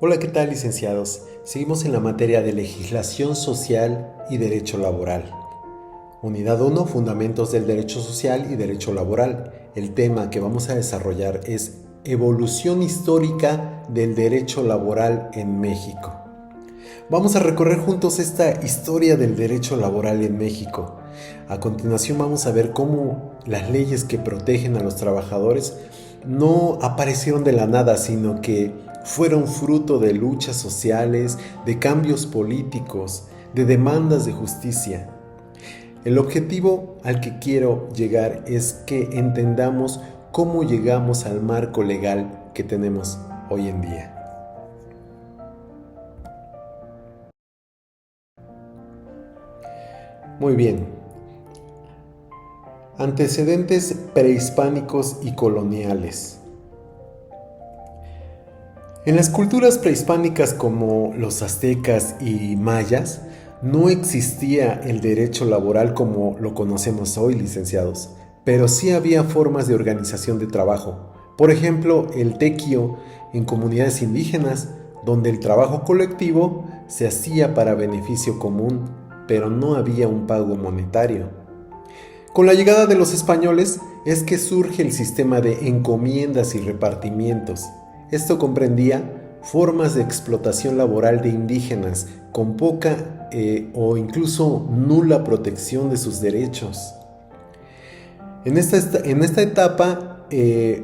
Hola, ¿qué tal, licenciados? Seguimos en la materia de legislación social y derecho laboral. Unidad 1, Fundamentos del Derecho Social y Derecho Laboral. El tema que vamos a desarrollar es Evolución histórica del derecho laboral en México. Vamos a recorrer juntos esta historia del derecho laboral en México. A continuación vamos a ver cómo las leyes que protegen a los trabajadores no aparecieron de la nada, sino que fueron fruto de luchas sociales, de cambios políticos, de demandas de justicia. El objetivo al que quiero llegar es que entendamos cómo llegamos al marco legal que tenemos hoy en día. Muy bien. Antecedentes prehispánicos y coloniales. En las culturas prehispánicas como los aztecas y mayas, no existía el derecho laboral como lo conocemos hoy, licenciados, pero sí había formas de organización de trabajo. Por ejemplo, el tequio en comunidades indígenas, donde el trabajo colectivo se hacía para beneficio común, pero no había un pago monetario. Con la llegada de los españoles es que surge el sistema de encomiendas y repartimientos. Esto comprendía formas de explotación laboral de indígenas con poca o incluso nula protección de sus derechos. En esta etapa,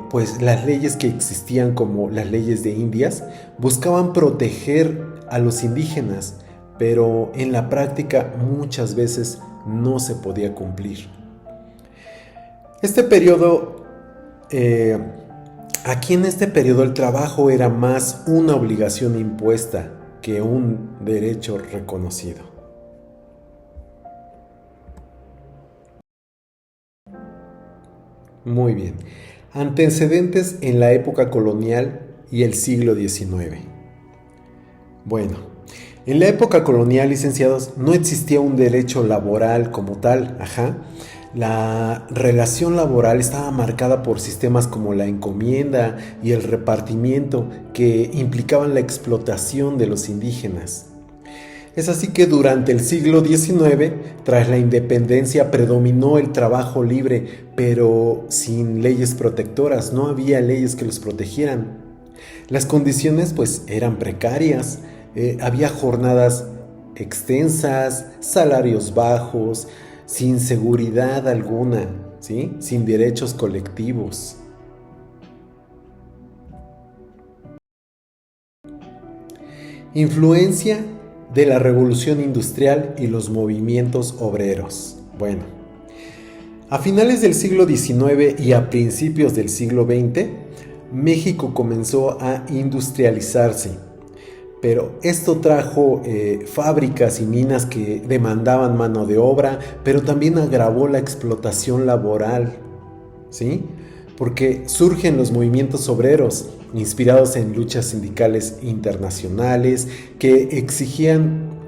pues las leyes que existían como las leyes de Indias buscaban proteger a los indígenas, pero en la práctica muchas veces no se podía cumplir. Aquí en este periodo el trabajo era más una obligación impuesta que un derecho reconocido. Muy bien. Antecedentes en la época colonial y el siglo XIX. Bueno, en la época colonial, licenciados, no existía un derecho laboral como tal. La relación laboral estaba marcada por sistemas como la encomienda y el repartimiento que implicaban la explotación de los indígenas. Es así que durante el siglo XIX, tras la independencia, predominó el trabajo libre, pero sin leyes protectoras, no había leyes que los protegieran. Las condiciones pues eran precarias, había jornadas extensas, salarios bajos, sin seguridad alguna, ¿sí? Sin derechos colectivos. Influencia de la revolución industrial y los movimientos obreros. Bueno, a finales del siglo XIX y a principios del siglo XX, México comenzó a industrializarse. Pero esto trajo fábricas y minas que demandaban mano de obra, pero también agravó la explotación laboral, ¿sí? Porque surgen los movimientos obreros, inspirados en luchas sindicales internacionales, que exigían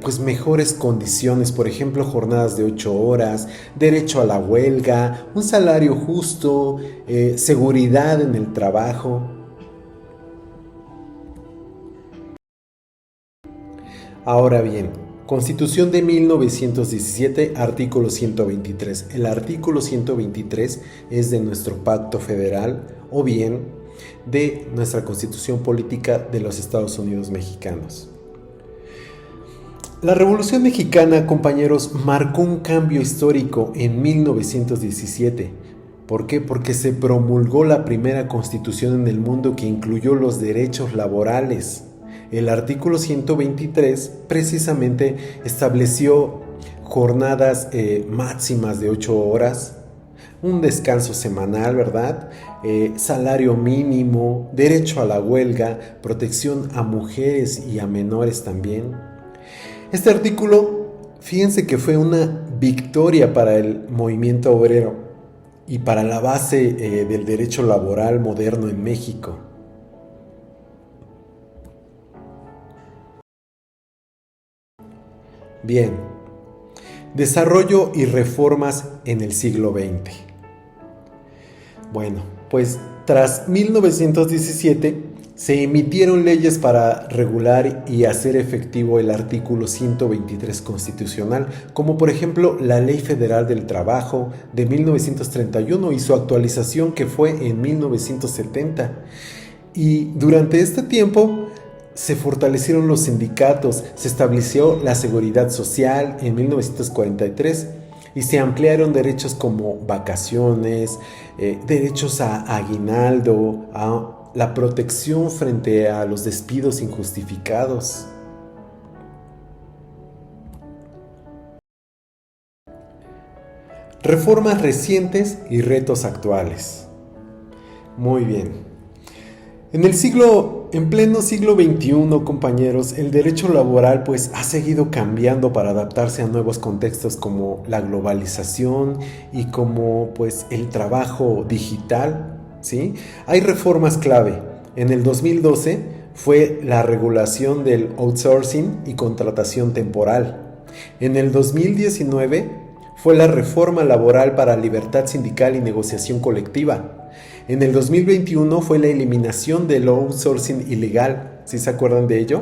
pues mejores condiciones, por ejemplo, jornadas de 8 horas, derecho a la huelga, un salario justo, seguridad en el trabajo. Ahora bien, Constitución de 1917, artículo 123. El artículo 123 es de nuestro pacto federal o bien de nuestra Constitución política de los Estados Unidos mexicanos. La Revolución Mexicana, compañeros, marcó un cambio histórico en 1917. ¿Por qué? Porque se promulgó la primera constitución en el mundo que incluyó los derechos laborales. El artículo 123 precisamente estableció jornadas máximas de 8 horas, un descanso semanal, ¿verdad? Salario mínimo, derecho a la huelga, protección a mujeres y a menores también. Este artículo, fíjense que fue una victoria para el movimiento obrero y para la base del derecho laboral moderno en México. Bien, desarrollo y reformas en el siglo XX. Bueno, pues tras 1917 Se emitieron leyes para regular y hacer efectivo el artículo 123 constitucional, como por ejemplo la Ley Federal del Trabajo de 1931 y su actualización que fue en 1970. Y durante este tiempo se fortalecieron los sindicatos, se estableció la seguridad social en 1943 y se ampliaron derechos como vacaciones, derechos a aguinaldo, a la protección frente a los despidos injustificados. Reformas recientes y retos actuales. Muy bien. En pleno siglo XXI, compañeros, el derecho laboral pues ha seguido cambiando para adaptarse a nuevos contextos como la globalización y como pues el trabajo digital, ¿sí? Hay reformas clave. En el 2012 fue la regulación del outsourcing y contratación temporal. En el 2019 fue la reforma laboral para libertad sindical y negociación colectiva. En el 2021 fue la eliminación del outsourcing ilegal, ¿sí se acuerdan de ello?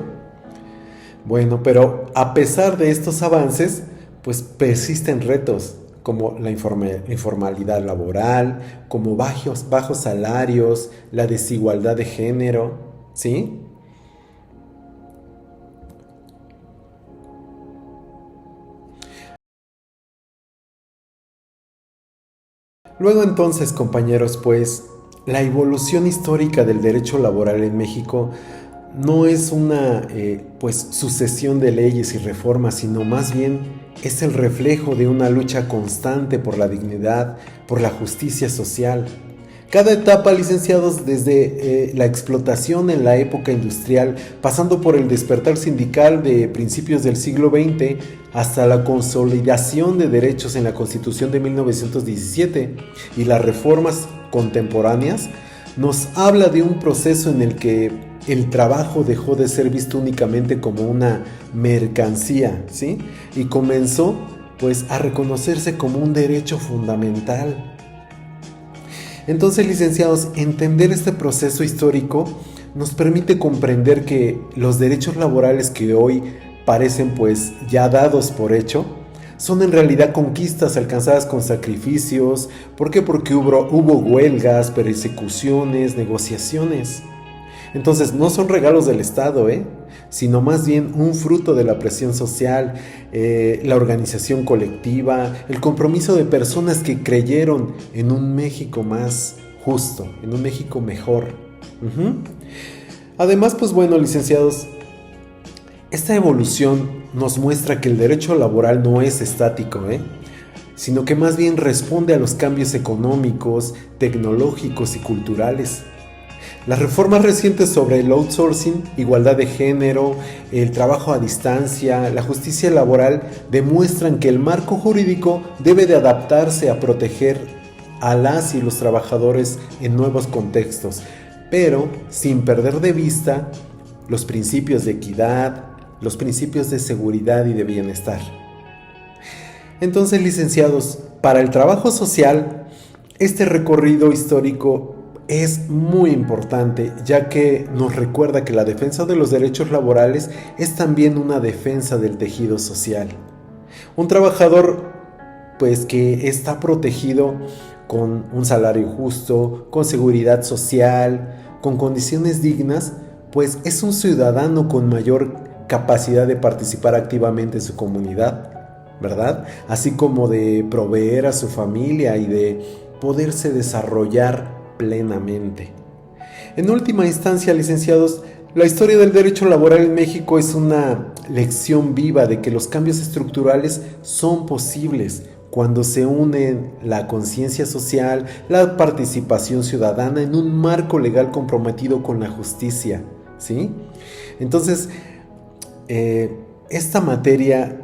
Bueno, pero a pesar de estos avances, pues persisten retos como la informalidad laboral, como bajos salarios, la desigualdad de género, ¿sí? Luego entonces, compañeros, pues la evolución histórica del derecho laboral en México no es una pues sucesión de leyes y reformas, sino más bien es el reflejo de una lucha constante por la dignidad, por la justicia social. Cada etapa, licenciados, desde la explotación en la época industrial, pasando por el despertar sindical de principios del siglo XX, hasta la consolidación de derechos en la Constitución de 1917 y las reformas contemporáneas, nos habla de un proceso en el que el trabajo dejó de ser visto únicamente como una mercancía, ¿sí? Y comenzó pues a reconocerse como un derecho fundamental. Entonces, licenciados, entender este proceso histórico nos permite comprender que los derechos laborales que hoy parecen pues ya dados por hecho, son en realidad conquistas alcanzadas con sacrificios. ¿Por qué? Porque hubo huelgas, persecuciones, negociaciones. Entonces no son regalos del Estado, sino más bien un fruto de la presión social, la organización colectiva, el compromiso de personas que creyeron en un México más justo, en un México mejor. Además, pues bueno, licenciados, esta evolución nos muestra que el derecho laboral no es estático, sino que más bien responde a los cambios económicos, tecnológicos y culturales. Las reformas recientes sobre el outsourcing, igualdad de género, el trabajo a distancia, la justicia laboral demuestran que el marco jurídico debe de adaptarse a proteger a las y los trabajadores en nuevos contextos, pero sin perder de vista los principios de equidad, los principios de seguridad y de bienestar. Entonces, licenciados, para el trabajo social, este recorrido histórico es muy importante, ya que nos recuerda que la defensa de los derechos laborales es también una defensa del tejido social. Un trabajador, pues, que está protegido con un salario justo, con seguridad social, con condiciones dignas, pues es un ciudadano con mayor capacidad de participar activamente en su comunidad, ¿verdad? Así como de proveer a su familia y de poderse desarrollar plenamente. En última instancia, licenciados, la historia del derecho laboral en México es una lección viva de que los cambios estructurales son posibles cuando se unen la conciencia social, la participación ciudadana en un marco legal comprometido con la justicia, ¿sí? Entonces, esta materia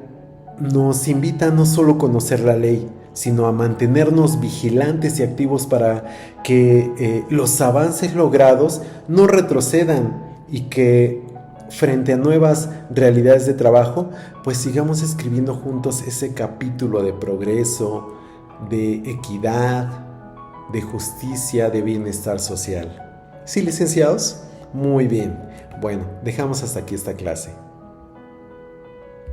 nos invita a no solo conocer la ley, sino a mantenernos vigilantes y activos para que los avances logrados no retrocedan y que frente a nuevas realidades de trabajo, pues sigamos escribiendo juntos ese capítulo de progreso, de equidad, de justicia, de bienestar social. ¿Sí, licenciados? Muy bien. Bueno, dejamos hasta aquí esta clase.